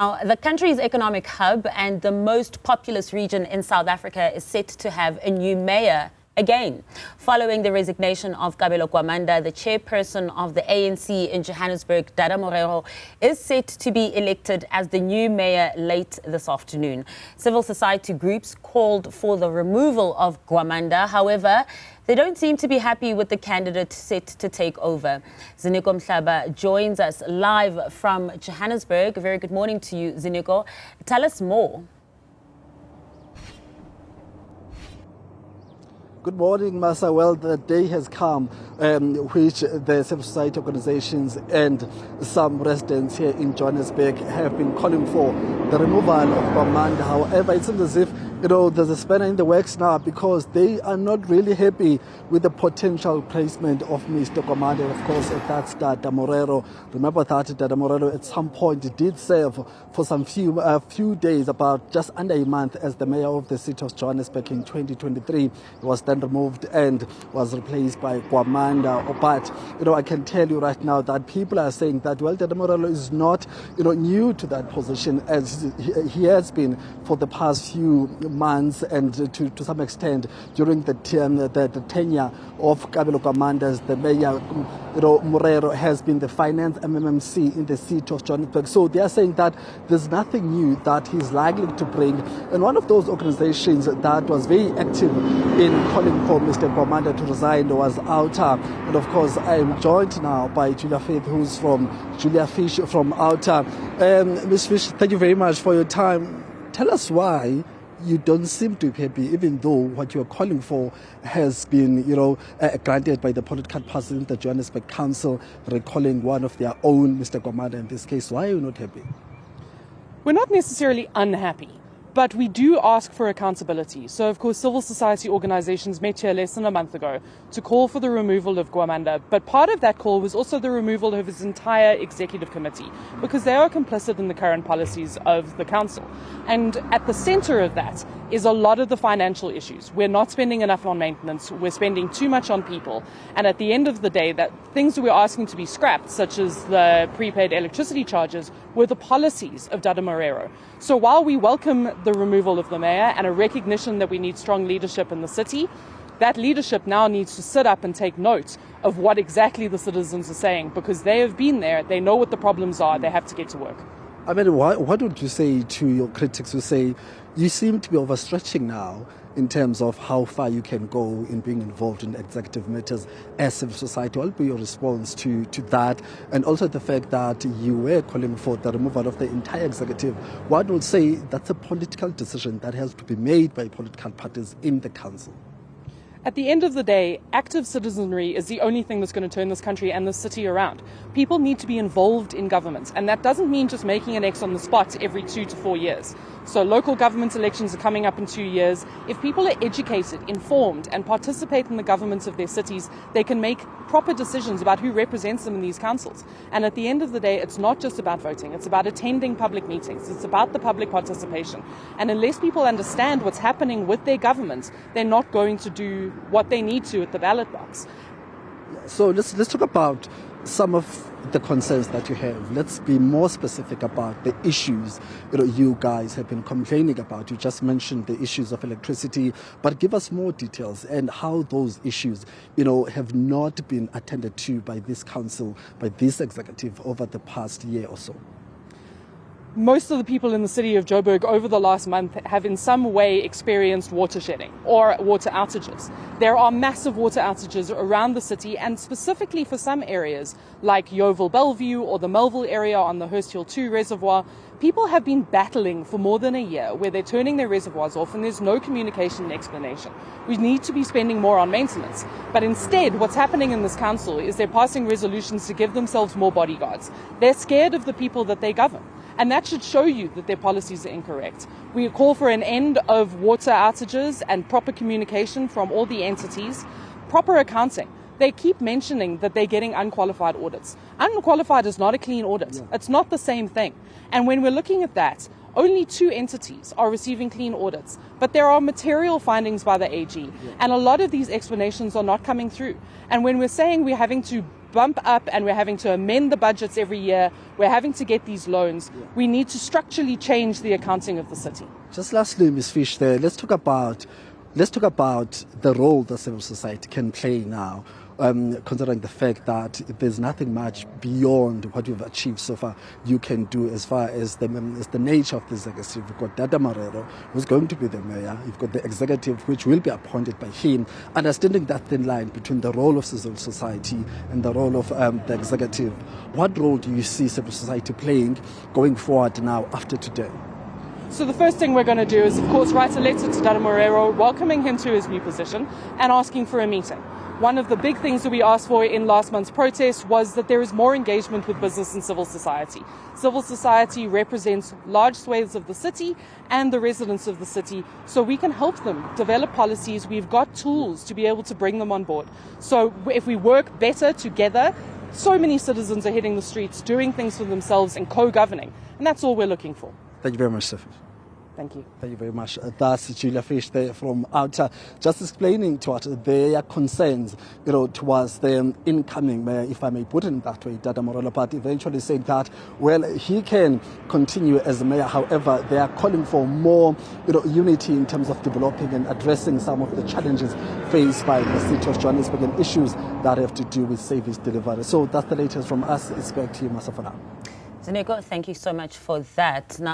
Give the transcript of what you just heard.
Now, the country's economic hub and the most populous region in South Africa is set to have a new mayor again. Following the resignation of Kabelo Gwamanda, the chairperson of the ANC in Johannesburg, Dada Morero, is set to be elected as the new mayor late this afternoon. Civil society groups called for the removal of Gwamanda. However, they don't seem to be happy with the candidate set to take over. Ziniko Mhlaba joins us live from Johannesburg. Very good morning to you, Ziniko. Tell us more. Good morning, Masa. Well, the day has come which the civil society organizations and some residents here in Johannesburg have been calling for the removal of Gwamanda. However, it seems as if there's a spanner in the works now because they are not really happy with the potential placement of Mr. Gwamanda. Of course, that's Dada Morero. Remember that Dada Morero at some point did serve for some few days, about just under a month, as the mayor of the city of Johannesburg in 2023. He was then removed and was replaced by Gwamanda. But I can tell you right now that people are saying that, well, Dada Morero is not new to that position, as he has been for the past few months, and to some extent during the tenure of Kabelo Gwamanda as the mayor. Morero has been the finance MMC in the city of Johannesburg. So they are saying that there's nothing new that he's likely to bring. And one of those organizations that was very active in calling for Mr. Gwamanda to resign was Outer. And of course, I am joined now by Julia Fish from Outer. Ms. Fish, thank you very much for your time. Tell us why you don't seem to be happy, even though what you're calling for has been, granted by the political party in the Johannesburg Council, recalling one of their own, Mr. Gwamanda in this case. Why are you not happy? We're not necessarily unhappy, but we do ask for accountability. So, of course, civil society organizations met here less than a month ago to call for the removal of Gwamanda. But part of that call was also the removal of his entire executive committee, because they are complicit in the current policies of the council. And at the center of that is a lot of the financial issues. We're not spending enough on maintenance. We're spending too much on people. And at the end of the day, that things that we're asking to be scrapped, such as the prepaid electricity charges, were the policies of Dada Morero. So while we welcome the removal of the mayor and a recognition that we need strong leadership in the city, that leadership now needs to sit up and take note of what exactly the citizens are saying, because they have been there, they know what the problems are, they have to get to work. I mean, what would you say to your critics who say you seem to be overstretching now in terms of how far you can go in being involved in executive matters as civil society? What will be your response to that? And also the fact that you were calling for the removal of the entire executive. One would say that's a political decision that has to be made by political parties in the council. At the end of the day, active citizenry is the only thing that's going to turn this country and this city around. People need to be involved in government, and that doesn't mean just making an X on the spot every 2 to 4 years. So local government elections are coming up in 2 years. If people are educated, informed, and participate in the governments of their cities, they can make proper decisions about who represents them in these councils. And at the end of the day, it's not just about voting. It's about attending public meetings. It's about the public participation. And unless people understand what's happening with their government, they're not going to do what they need to at the ballot box. So let's talk about some of the concerns that you have. Let's be more specific about the issues you guys have been complaining about. You just mentioned the issues of electricity, but give us more details and how those issues have not been attended to by this council, by this executive over the past year or so. Most of the people in the city of Joburg over the last month have in some way experienced water shedding or water outages. There are massive water outages around the city, and specifically for some areas like Yeoville Bellevue or the Melville area on the Hurst Hill 2 reservoir. People have been battling for more than a year where they're turning their reservoirs off and there's no communication and explanation. We need to be spending more on maintenance. But instead, what's happening in this council is they're passing resolutions to give themselves more bodyguards. They're scared of the people that they govern. And that should show you that their policies are incorrect. We call for an end of water outages and proper communication from all the entities, proper accounting. They keep mentioning that they're getting unqualified audits. Unqualified is not a clean audit. Yeah. It's not the same thing. And when we're looking at that, only 2 entities are receiving clean audits, but there are material findings by the AG, and a lot of these explanations are not coming through. And when we're saying we're having to bump up and we're having to amend the budgets every year. We're having to get these loans. We need to structurally change the accounting of the city. Just lastly, Ms. Fish, there, let's talk about the role that civil society can play now, considering the fact that there's nothing much beyond what we've achieved so far you can do as far as the nature of the executive. You've got Dada Morero, who's going to be the mayor. You've got the executive, which will be appointed by him. Understanding that thin line between the role of civil society and the role of the executive, what role do you see civil society playing going forward now after today? So the first thing we're going to do is, of course, write a letter to Dada Morero, welcoming him to his new position and asking for a meeting. One of the big things that we asked for in last month's protest was that there is more engagement with business and civil society. Civil society represents large swathes of the city and the residents of the city, so we can help them develop policies. We've got tools to be able to bring them on board. So if we work better together, so many citizens are hitting the streets, doing things for themselves and co-governing, and that's all we're looking for. Thank you very much, Sophie. Thank you. Thank you very much. That's Julia Fish there from Outer, just explaining to us their concerns, towards the incoming mayor, if I may put it that way, Dada Morero, but eventually saying that, well, he can continue as mayor. However, they are calling for more, unity in terms of developing and addressing some of the challenges faced by the city of Johannesburg and issues that have to do with service delivery. So that's the latest from us. It's back to you, Masa, for now. Ziniko, thank you so much for that. Now,